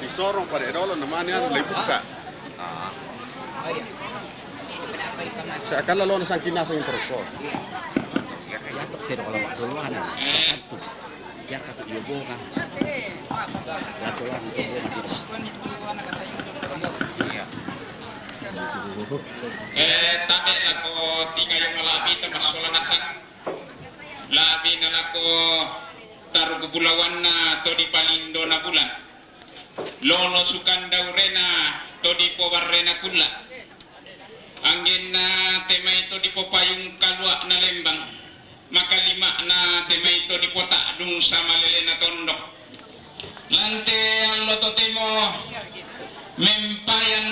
Disorong pada dolo namanya lebuka. Seakan lalu na sangkina sa interko. Ya tapi kalau duluan itu ya kata ibu kan. Ya duluan tabe lako tinga yung malabi tamasula nasan labi na lako tarugubulawan na to di palindo na bulan lolo sukanda urena to di pobarrena kulla angin na tema ito di popayung kalwa na lembang makalima na tema ito di pota dung sa malele na tondok lante ang loto temo mempayan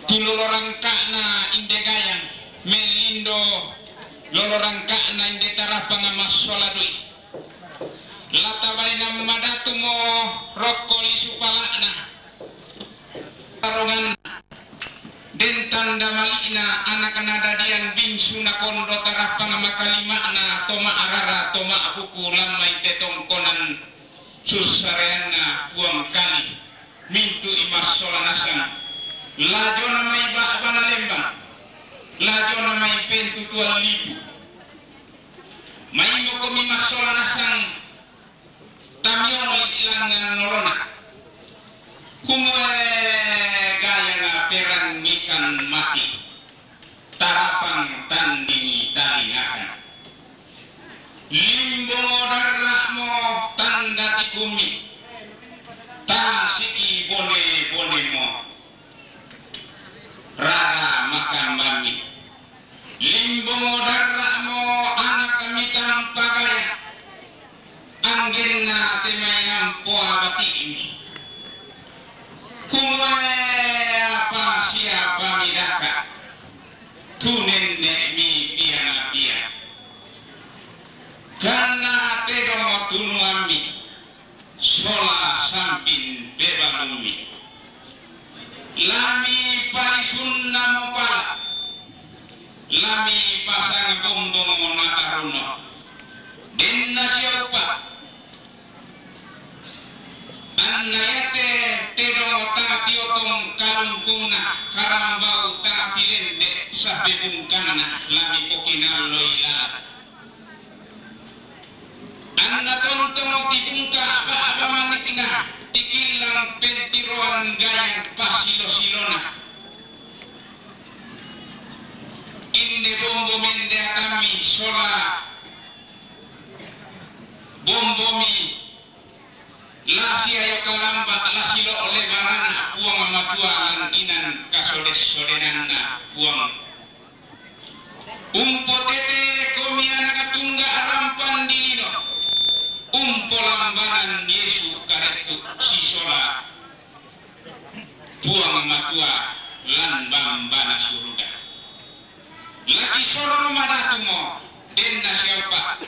tulolorangka na indegayang melindo lolorangka na inde tarapang masoladui latabay na madatu mo rokoli supala na tarongan dentan damali na anak nadadian bingsu na kondo tarapang makalima na toma arara toma buku lamay tetong konan susarean na buang kali mintu imas solanasang lajo na may ba na lembang Lajona may pentu tual libu. May mo kami masola na sang tamyon ilang norona. Kumwe gaya nga perang ikan mati. Tarapang tandingi talingakan. Limbo modara mo tanda tikumi. Tasiki bone mo. Rara makan bami. Limbo modara mo anak kami tampagaya. Anggen na temayang puabati ini. Kumwe apa siapa midaka. Tunenne mi piana pia. Karena tedomo tunuami. Sola sampin bebalumi. Lami parisunna mopala. Lami pasang bombong nataruno. Denna siapa? Annayate tedomo tangati otong kalumpuna karambau tangati lende sabe bungkana lami pokinalo ilalat. Anna tontong dibungka apa manitina tikilang pentiroan gayang pasilo-silona. Inde bombo mende kami sola bombomi lasi ayo kalamba lasilo oleh barana puang matua lantinan kasodes-sodenanna puang umpotete komi anak tungga arampan dilino lambanan Yesu karetu sisola puang matua lan bambana suruga lagi soro madatumo denna siapa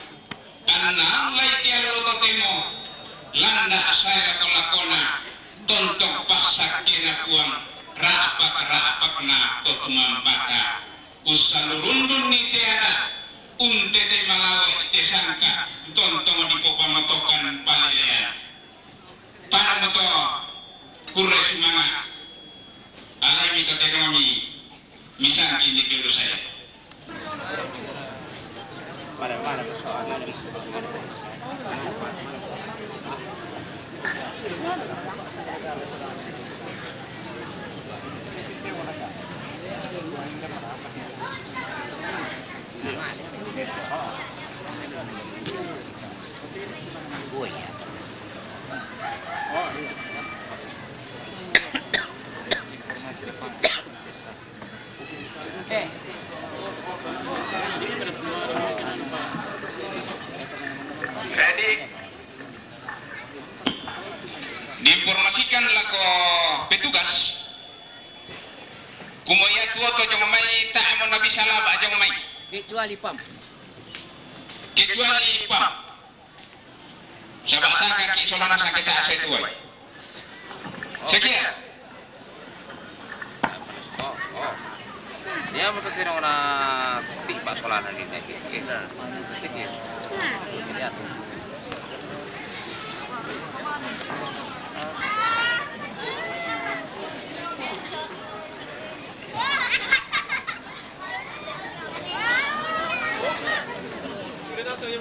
anna lai tialo totemo landa saya kolakona tontok pasak kena puang rapak na totumambata usalurundun ni tiada unte te malawe te sangka tontongo di popamatokan palelean panamoto kurre sumanga alai mito te kami misangki di kilo saya diinformasikan lako petugas kumoya tua to jong mai tak mo nabi salaba jong mai kecuali pam sabak sangka ki solana sakit asa tuai sekian dia mau terus na tiba solana di kita lihat Saya